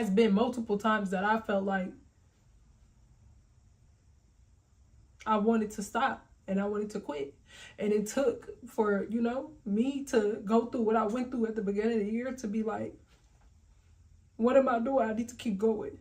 It's been multiple times that I felt like I wanted to stop and I wanted to quit. And it took for, me to go through what I went through at the beginning of the year to be like, what am I doing? I need to keep going.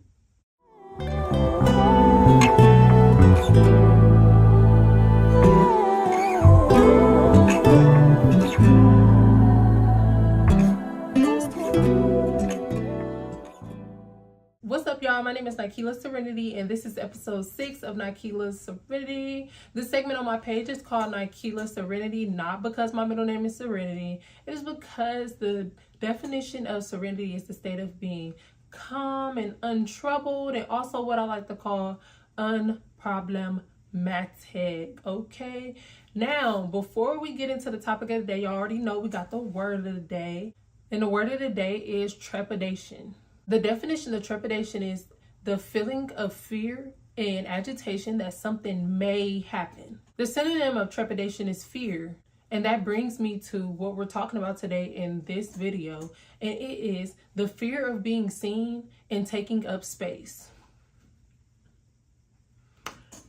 What's up, y'all? My name is Nikila Serenity, and this is episode 6 of Nikila Serenity. This segment on my page is called Nikila Serenity, not because my middle name is Serenity. It is because the definition of serenity is the state of being calm and untroubled, and also what I like to call unproblematic. Okay? Now, before we get into the topic of the day, you already know we got the word of the day. And the word of the day is trepidation. The definition of trepidation is the feeling of fear and agitation that something may happen. The synonym of trepidation is fear. And that brings me to what we're talking about today in this video. And it is the fear of being seen and taking up space.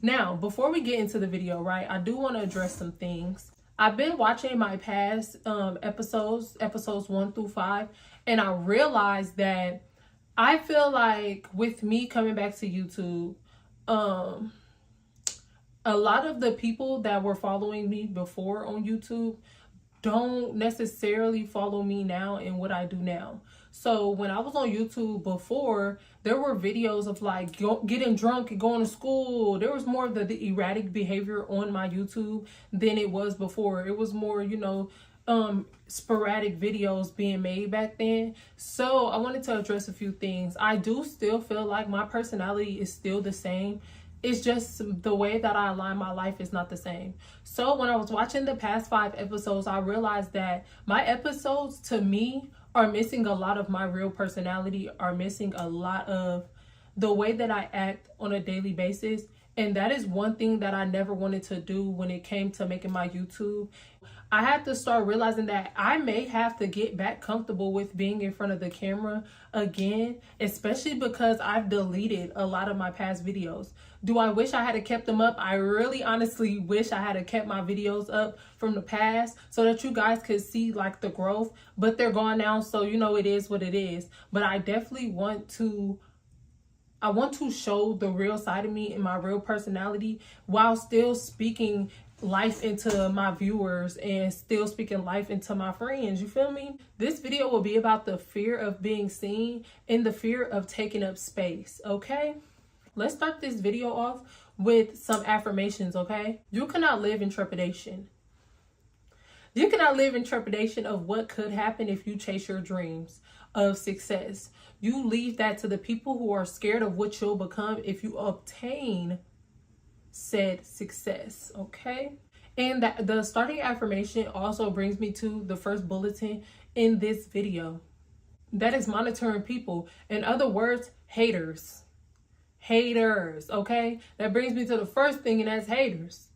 Now, before we get into the video, right, I do want to address some things. I've been watching my past episodes 1 through 5, and I realized that I feel like with me coming back to YouTube, a lot of the people that were following me before on YouTube don't necessarily follow me now in what I do now. So when I was on YouTube before, there were videos of like getting drunk and going to school. There was more of the erratic behavior on my YouTube than it was before. It was more, sporadic videos being made back then. So I wanted to address a few things. I do still feel like my personality is still the same. It's just the way that I align my life is not the same. So when I was watching the past 5 episodes, I realized that my episodes to me are missing a lot of my real personality, are missing a lot of the way that I act on a daily basis. And that is one thing that I never wanted to do when it came to making my YouTube. I had to start realizing that I may have to get back comfortable with being in front of the camera again, especially because I've deleted a lot of my past videos. Do I wish I had kept them up? I really honestly wish I had kept my videos up from the past so that you guys could see like the growth, but they're gone now. So, it is what it is. But I definitely want to show the real side of me and my real personality while still speaking life into my viewers and still speaking life into my friends. You feel me? This video will be about the fear of being seen and the fear of taking up space. Okay? Let's start this video off with some affirmations. Okay? You cannot live in trepidation. You cannot live in trepidation of what could happen if you chase your dreams of success. You leave that to the people who are scared of what you'll become if you obtain said success. Okay? And that the starting affirmation also brings me to the first bulletin in this video. That is monitoring people. In other words, haters. Haters. Okay? That brings me to the first thing, and that's haters.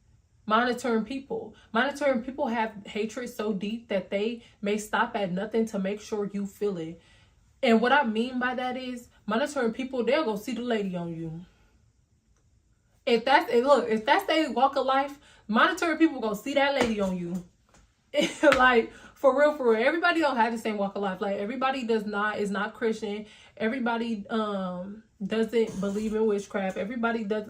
Monitoring people. Monitoring people have hatred so deep that they may stop at nothing to make sure you feel it. And what I mean by that is monitoring people, they'll go see the lady on you. If that's their walk of life, monitoring people gonna see that lady on you. Like, for real. Everybody don't have the same walk of life. Like, everybody is not Christian. Everybody doesn't believe in witchcraft. Everybody does,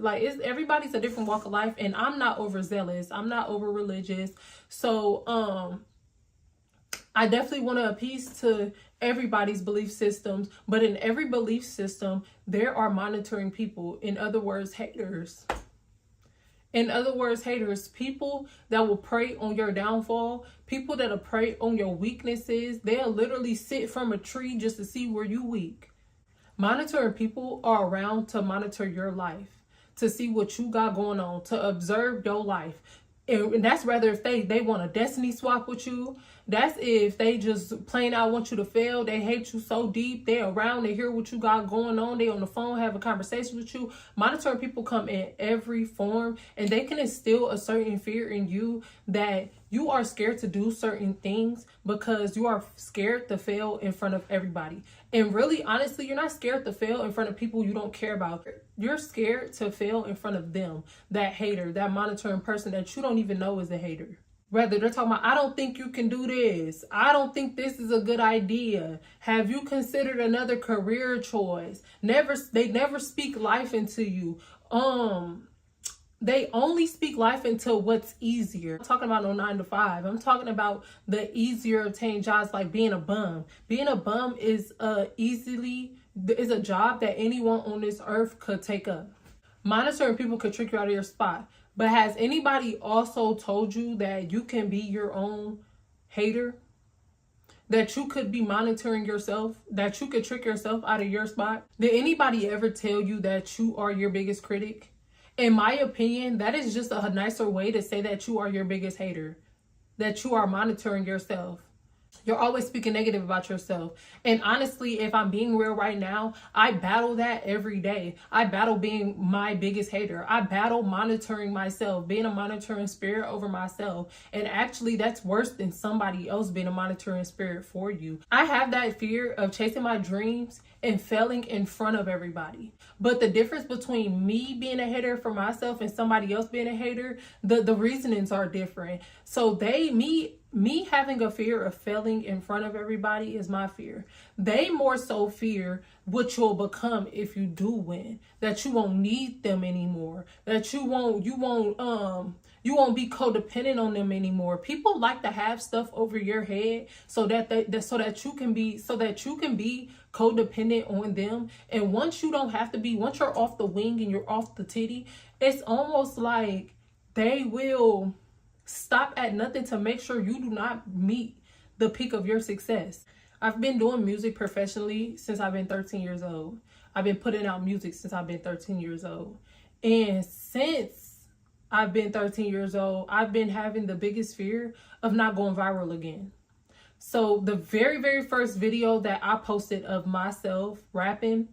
everybody's a different walk of life, and I'm not overzealous. I'm not over religious. So I definitely want to appease to everybody's belief systems, but in every belief system, there are monitoring people. In other words, haters. In other words, haters, people that will prey on your downfall, people that will prey on your weaknesses. They'll literally sit from a tree just to see where you weak. Monitoring people are around to monitor your life, to see what you got going on, to observe your life. And that's rather if they want a destiny swap with you, That's if they just plain out want you to fail. They hate you so deep. They around, they hear what you got going on. They on the phone, have a conversation with you. Monitoring people come in every form, and they can instill a certain fear in you that you are scared to do certain things because you are scared to fail in front of everybody. And really, honestly, you're not scared to fail in front of people you don't care about. You're scared to fail in front of them, that hater, that monitoring person that you don't even know is a hater. Whether they're talking about, I don't think you can do this. I don't think this is a good idea. Have you considered another career choice? They never speak life into you. They only speak life into what's easier. I'm talking about no 9 to 5. I'm talking about the easier obtained jobs, like being a bum. Being a bum is a job that anyone on this earth could take up. Monitoring people could trick you out of your spot. But has anybody also told you that you can be your own hater? That you could be monitoring yourself? That you could trick yourself out of your spot? Did anybody ever tell you that you are your biggest critic? In my opinion, that is just a nicer way to say that you are your biggest hater. That you are monitoring yourself. You're always speaking negative about yourself. And honestly, if I'm being real right now, I battle that every day. I battle being my biggest hater. I battle monitoring myself, being a monitoring spirit over myself. And actually, that's worse than somebody else being a monitoring spirit for you. I have that fear of chasing my dreams and failing in front of everybody. But the difference between me being a hater for myself and somebody else being a hater, the reasonings are different. So me having a fear of failing in front of everybody is my fear. They more so fear what you'll become if you do win. That you won't need them anymore. That you won't be codependent on them anymore. People like to have stuff over your head so that you can be codependent on them. And once you're off the wing and you're off the titty, it's almost like they will stop at nothing to make sure you do not meet the peak of your success. I've been doing music professionally since I've been 13 years old. I've been putting out music since I've been 13 years old. And since I've been 13 years old, I've been having the biggest fear of not going viral again. So the very, very first video that I posted of myself rapping,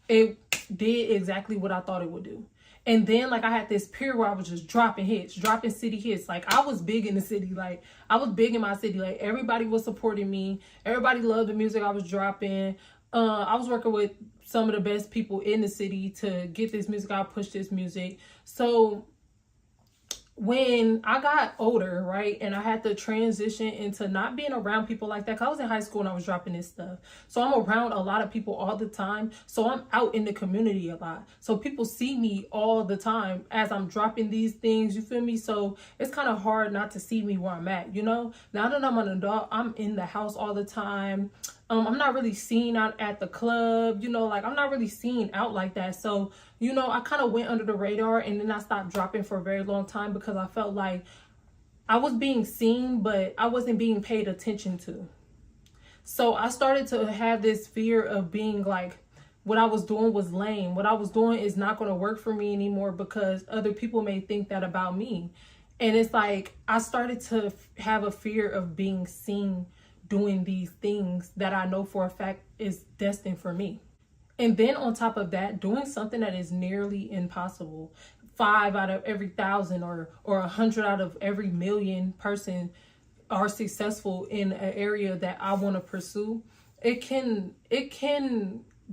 it did exactly what I thought it would do. And then, like, I had this period where I was just dropping city hits. Like, I was big in the city. Like, I was big in my city. Like, everybody was supporting me. Everybody loved the music I was dropping. I was working with some of the best people in the city to get this music out, push this music. So when I got older, right, and I had to transition into not being around people like that, because I was in high school and I was dropping this stuff. So I'm around a lot of people all the time. So I'm out in the community a lot. So people see me all the time as I'm dropping these things, you feel me? So it's kind of hard not to see me where I'm at, you know? Now that I'm an adult, I'm in the house all the time. I'm not really seen out at the club, you know, like I'm not really seen out like that. So, you know, I kind of went under the radar, and then I stopped dropping for a very long time because I felt like I was being seen, but I wasn't being paid attention to. So I started to have this fear of being like, what I was doing was lame. What I was doing is not going to work for me anymore because other people may think that about me. And it's like, I started to have a fear of being seen doing these things that I know for a fact is destined for me. And then on top of that, doing something that is nearly impossible. 5 out of every 1,000 or 100 out of every million person are successful in an area that I want to pursue. It can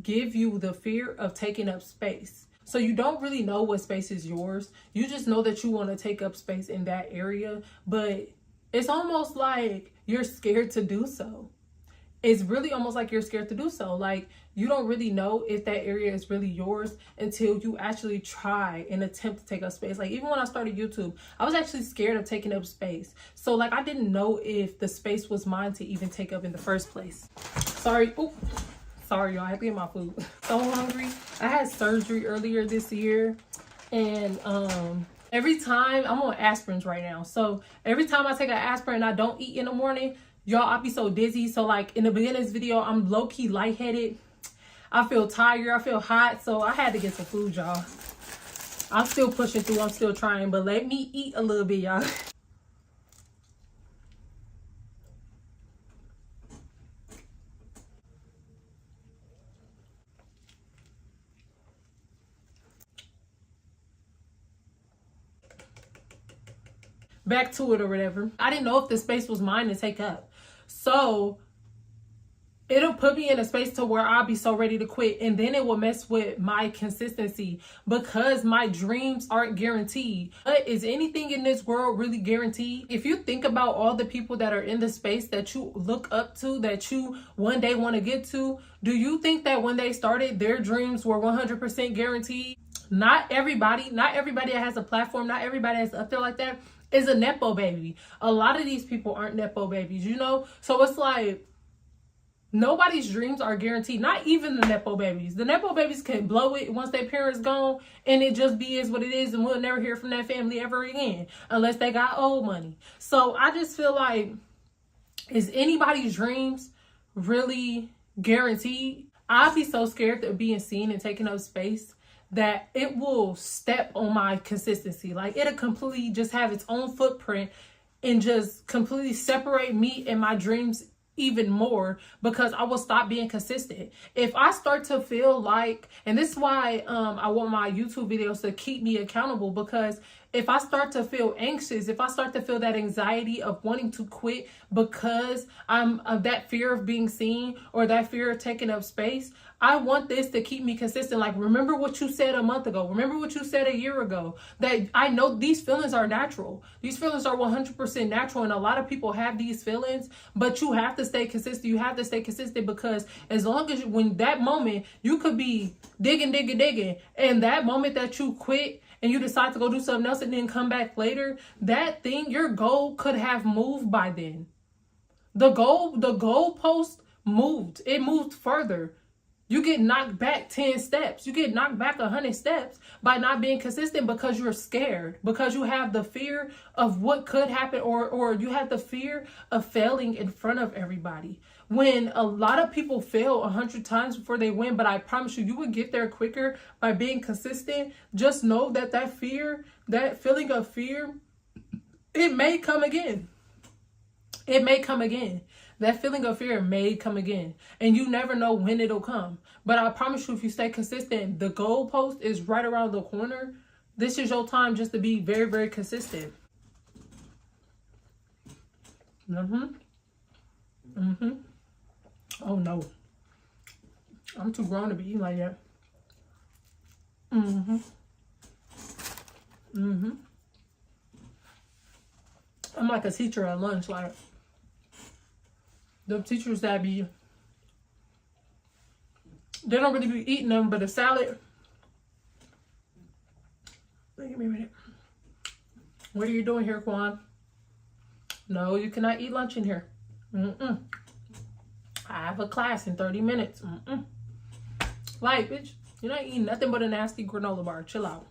give you the fear of taking up space. So you don't really know what space is yours. You just know that you want to take up space in that area, but it's almost like you're scared to do so. It's really almost like you're scared to do so. Like, you don't really know if that area is really yours until you actually try and attempt to take up space. Like, even when I started YouTube, I was actually scared of taking up space. So, like, I didn't know if the space was mine to even take up in the first place. Sorry, y'all, I had to get my food. So hungry. I had surgery earlier this year, and every time, I'm on aspirins right now. So every time I take an aspirin and I don't eat in the morning, y'all, I be so dizzy. So like in the beginning of this video, I'm low-key lightheaded. I feel tired. I feel hot. So I had to get some food, y'all. I'm still pushing through. I'm still trying. But let me eat a little bit, y'all. back to it or whatever. I didn't know if the space was mine to take up. So it'll put me in a space to where I'll be so ready to quit, and then it will mess with my consistency because my dreams aren't guaranteed. But is anything in this world really guaranteed? If you think about all the people that are in the space that you look up to, that you one day want to get to, do you think that when they started, their dreams were 100% guaranteed? Not everybody that has a platform, not everybody that's up there like that is a Nepo baby. A lot of these people aren't Nepo babies, you know? So it's like, nobody's dreams are guaranteed. Not even the Nepo babies. The Nepo babies can blow it once their parents gone, and it just is what it is, and we'll never hear from that family ever again unless they got old money. So I just feel like, is anybody's dreams really guaranteed? I'd be so scared of being seen and taking up space that it will step on my consistency. Like, it'll completely just have its own footprint and just completely separate me and my dreams even more, because I will stop being consistent. If I start to feel like, and this is why I want my YouTube videos to keep me accountable, because if I start to feel anxious, if I start to feel that anxiety of wanting to quit because I'm of that fear of being seen or that fear of taking up space, I want this to keep me consistent. Like, remember what you said a month ago. Remember what you said a year ago. That I know these feelings are natural. These feelings are 100% natural. And a lot of people have these feelings, but you have to stay consistent. You have to stay consistent, because as long as when that moment, you could be digging. And that moment that you quit and you decide to go do something else and then come back later, that thing, your goal could have moved by then. The goalpost moved. It moved further. You get knocked back 10 steps. You get knocked back 100 steps by not being consistent, because you're scared, because you have the fear of what could happen, or you have the fear of failing in front of everybody. When a lot of people fail 100 times before they win, but I promise you, you would get there quicker by being consistent. Just know that that fear, that feeling of fear, it may come again. It may come again. That feeling of fear may come again, and you never know when it'll come. But I promise you, if you stay consistent, the goalpost is right around the corner. This is your time just to be very, very consistent. Oh no, I'm too grown to be eating like that. I'm like a teacher at lunch, like the teachers that they don't really be eating them, but a salad. Give me a minute. What are you doing here, Quan? No, you cannot eat lunch in here. I have a class in 30 minutes. Like, bitch, you're not eating nothing but a nasty granola bar. Chill out.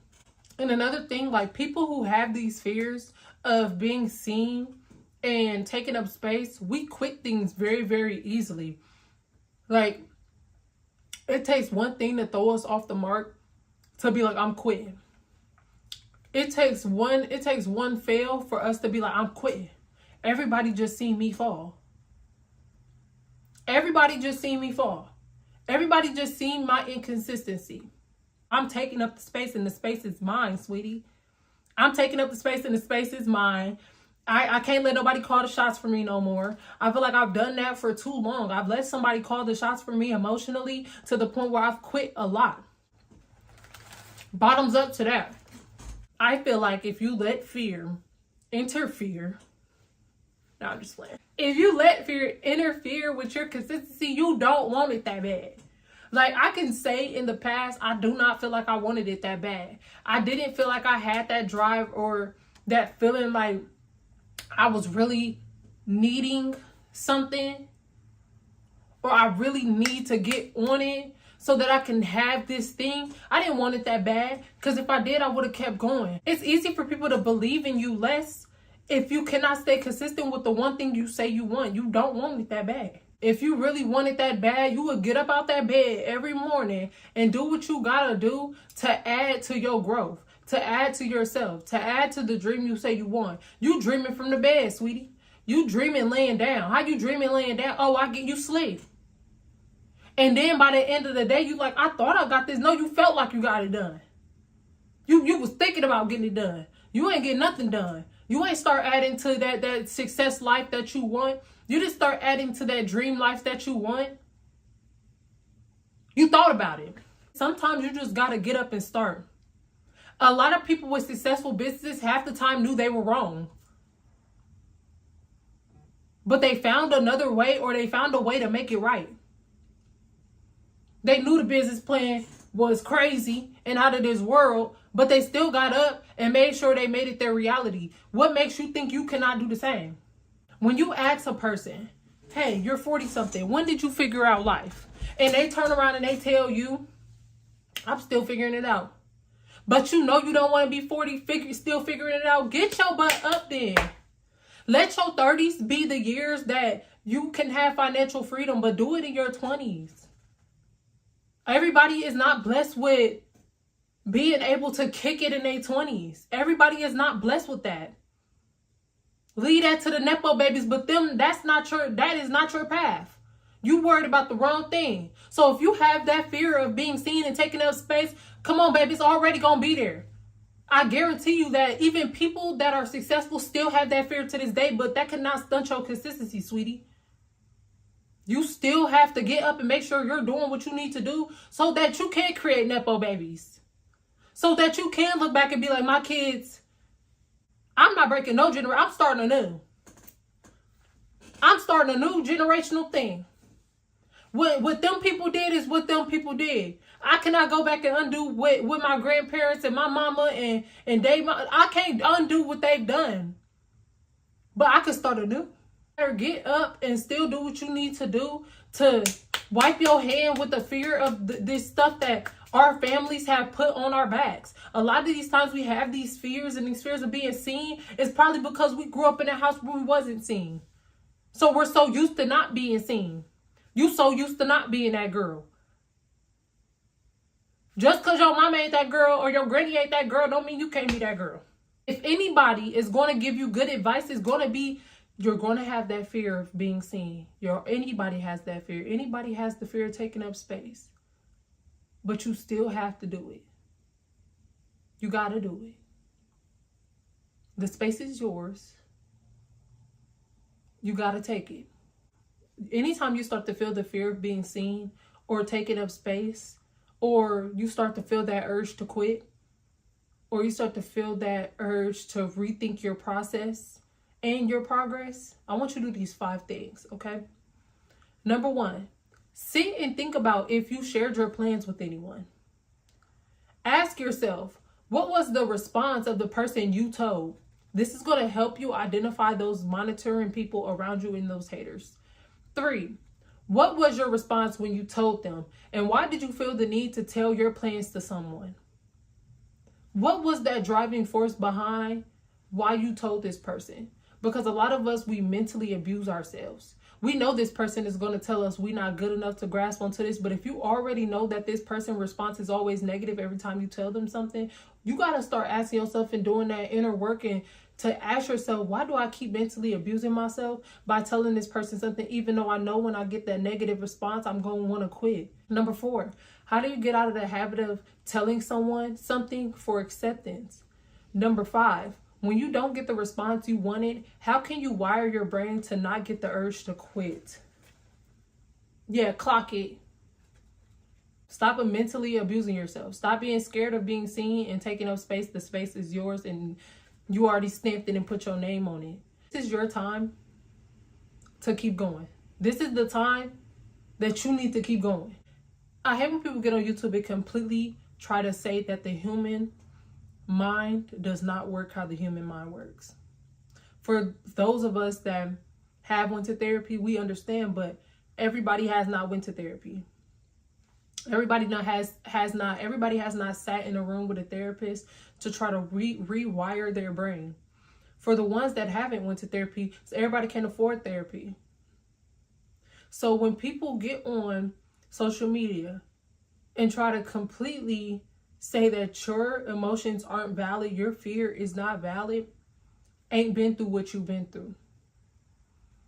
And another thing, like, people who have these fears of being seen and taking up space, we quit things very, very easily. Like, it takes one thing to throw us off the mark to be like, I'm quitting. It takes one fail for us to be like, I'm quitting. Everybody just seen me fall. Everybody just seen me fall. Everybody just seen my inconsistency. I'm taking up the space, and the space is mine, sweetie. I'm taking up the space, and the space is mine. I can't let nobody call the shots for me no more. I feel like I've done that for too long. I've let somebody call the shots for me emotionally to the point where I've quit a lot. Bottoms up to that. I feel like if you let fear interfere, no, I'm just playing. If you let fear interfere with your consistency, you don't want it that bad. Like, I can say in the past, I do not feel like I wanted it that bad. I didn't feel like I had that drive or that feeling like I was really needing something, or I really need to get on it so that I can have this thing. I didn't want it that bad, because if I did, I would have kept going. It's easy for people to believe in you less if you cannot stay consistent with the one thing you say you want. You don't want it that bad. If you really want it that bad, you would get up out that bed every morning and do what you gotta do to add to your growth, to add to yourself, to add to the dream you say you want. You dreaming from the bed, sweetie. You dreaming laying down. How you dreaming laying down? Oh, I get you sleep. And then by the end of the day, you like, I thought I got this. No, you felt like you got it done. You was thinking about getting it done. You ain't getting nothing done. You ain't start adding to that success life that you want. You just start adding to that dream life that you want. You thought about it. Sometimes you just got to get up and start. A lot of people with successful businesses half the time knew they were wrong. But they found another way, or they found a way to make it right. They knew the business plan was crazy and out of this world, but they still got up and made sure they made it their reality. What makes you think you cannot do the same? When you ask a person, hey, you're 40 something, when did you figure out life? And they turn around and they tell you, I'm still figuring it out. But you know you don't want to be 40, still figuring it out. Get your butt up then. Let your 30s be the years that you can have financial freedom, but do it in your 20s. Everybody is not blessed with being able to kick it in their 20s. Everybody is not blessed with that. Leave that to the Nepo babies, but that is not your path. You worried about the wrong thing. So if you have that fear of being seen and taking up space, come on, baby, it's already going to be there. I guarantee you that even people that are successful still have that fear to this day, but that cannot stunt your consistency, sweetie. You still have to get up and make sure you're doing what you need to do so that you can create Nepo babies. So that you can look back and be like, my kids, I'm not breaking no generation. I'm starting anew. I'm starting a new generational thing. What them people did is what them people did. I cannot go back and undo what my grandparents and my mama and Dave. I can't undo what they've done. But I can start anew. Get up and still do what you need to do to wipe your hand with the fear of this stuff that our families have put on our backs. A lot of these times we have these fears, and these fears of being seen is probably because we grew up in a house where we wasn't seen. So we're so used to not being seen. You so used to not being that girl. Just because your mama ain't that girl or your granny ain't that girl don't mean you can't be that girl. If anybody is going to give you good advice, it's going to be, you're going to have that fear of being seen. Anybody has that fear. Anybody has the fear of taking up space. But you still have to do it. You got to do it. The space is yours. You got to take it. Anytime you start to feel the fear of being seen or taking up space, or you start to feel that urge to quit, or you start to feel that urge to rethink your process and your progress, I want you to do these 5 things, okay? Number 1, sit and think about if you shared your plans with anyone. Ask yourself, what was the response of the person you told? This is going to help you identify those monitoring people around you and those haters. 3, what was your response when you told them? And why did you feel the need to tell your plans to someone? What was that driving force behind why you told this person? Because a lot of us, we mentally abuse ourselves. We know this person is going to tell us we're not good enough to grasp onto this. But if you already know that this person's response is always negative every time you tell them something, you got to start asking yourself and doing that inner work and to ask yourself, why do I keep mentally abusing myself by telling this person something, even though I know when I get that negative response, I'm going to want to quit? Number 4, how do you get out of the habit of telling someone something for acceptance? Number 5, when you don't get the response you wanted, how can you wire your brain to not get the urge to quit? Yeah, clock it. Stop mentally abusing yourself. Stop being scared of being seen and taking up space. The space is yours and you already stamped it and put your name on it. This is your time to keep going. This is the time that you need to keep going. I hate when people get on YouTube and completely try to say that the human mind does not work how the human mind works. For those of us that have went to therapy, we understand, but everybody has not went to therapy. Everybody has not sat in a room with a therapist to try to rewire their brain. For the ones that haven't went to therapy, everybody can't afford therapy. So when people get on social media and try to completely say that your emotions aren't valid, your fear is not valid, ain't been through what you've been through.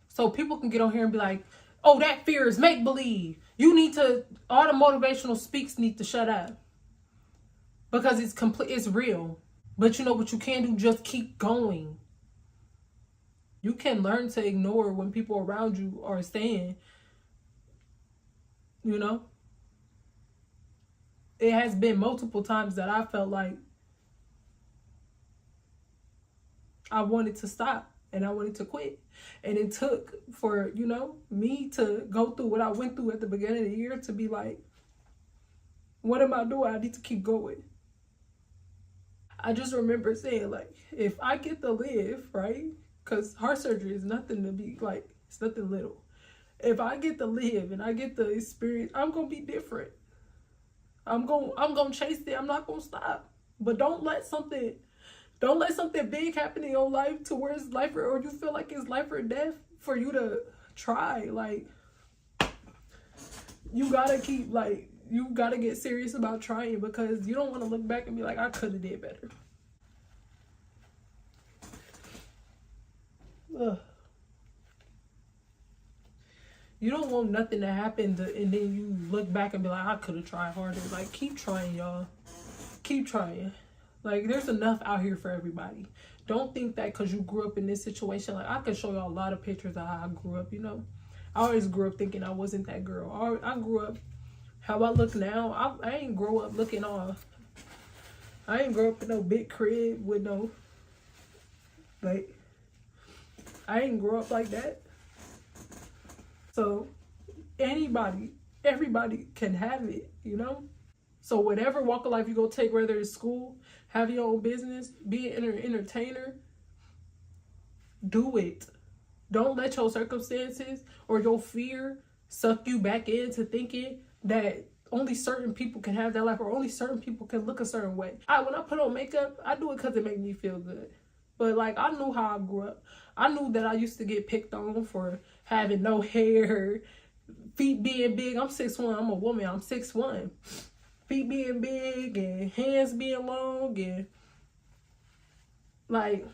So people can get on here and be like, oh, that fear is make-believe. All the motivational speaks need to shut up. Because it's real. But you know what you can do? Just keep going. You can learn to ignore when people around you are saying, you know. It has been multiple times that I felt like I wanted to stop and I wanted to quit. And it took for, you know, me to go through what I went through at the beginning of the year to be like, what am I doing? I need to keep going. I just remember saying, like, if I get to live, right? Because heart surgery is nothing to be like, it's nothing little. If I get to live and I get the experience, I'm going to be different. I'm going to chase it. I'm not going to stop. But don't let something big happen in your life to where it's life or you feel like it's life or death for you to try. Like, you gotta keep, like, you gotta get serious about trying, because you don't want to look back and be like, I could have did better. Ugh. You don't want nothing to happen and then you look back and be like, I could have tried harder. Like, keep trying, y'all. Keep trying. Like, there's enough out here for everybody. Don't think that because you grew up in this situation. Like, I can show y'all a lot of pictures of how I grew up, you know. I always grew up thinking I wasn't that girl. I grew up how I look now. I ain't grow up looking off. I ain't grow up in no big crib with no, like, I ain't grow up like that. So everybody can have it, you know? So whatever walk of life you go take, whether it's school, have your own business, be an entertainer, do it. Don't let your circumstances or your fear suck you back into thinking that only certain people can have that life or only certain people can look a certain way. When I put on makeup, I do it because it makes me feel good. But, like, I knew how I grew up. I knew that I used to get picked on for having no hair, feet being big. I'm 6'1". I'm a woman. I'm 6'1". Feet being big and hands being long. And, like,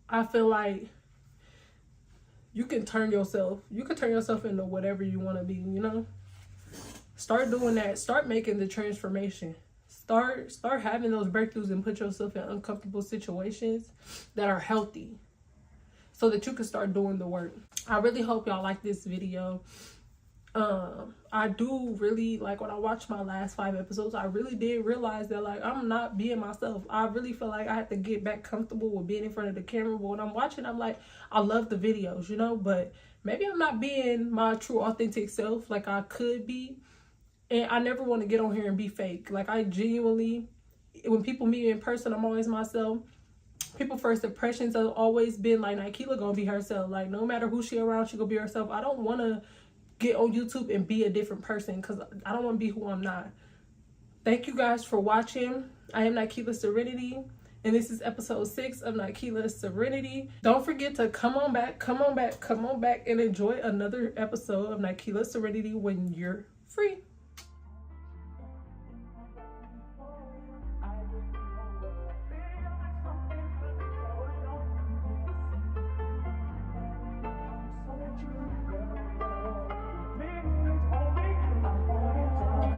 I feel like you can turn yourself into whatever you want to be, you know? Start doing that. Start making the transformation. Start having those breakthroughs and put yourself in uncomfortable situations that are healthy so that you can start doing the work. I really hope y'all like this video. I do really, like, when I watched my last 5 episodes, I really did realize that, like, I'm not being myself. I really feel like I had to get back comfortable with being in front of the camera. But when I'm watching, I'm like, I love the videos, you know, but maybe I'm not being my true authentic self like I could be. And I never want to get on here and be fake. Like, I genuinely, when people meet me in person, I'm always myself. People first impressions have always been like, Nikela gonna be herself. Like, no matter who she around, she gonna be herself. I don't want to get on YouTube and be a different person because I don't want to be who I'm not. Thank you guys for watching. I am Nikela Serenity, and this is episode 6 of Nikela Serenity. Don't forget to come on back and enjoy another episode of Nikela Serenity when you're free.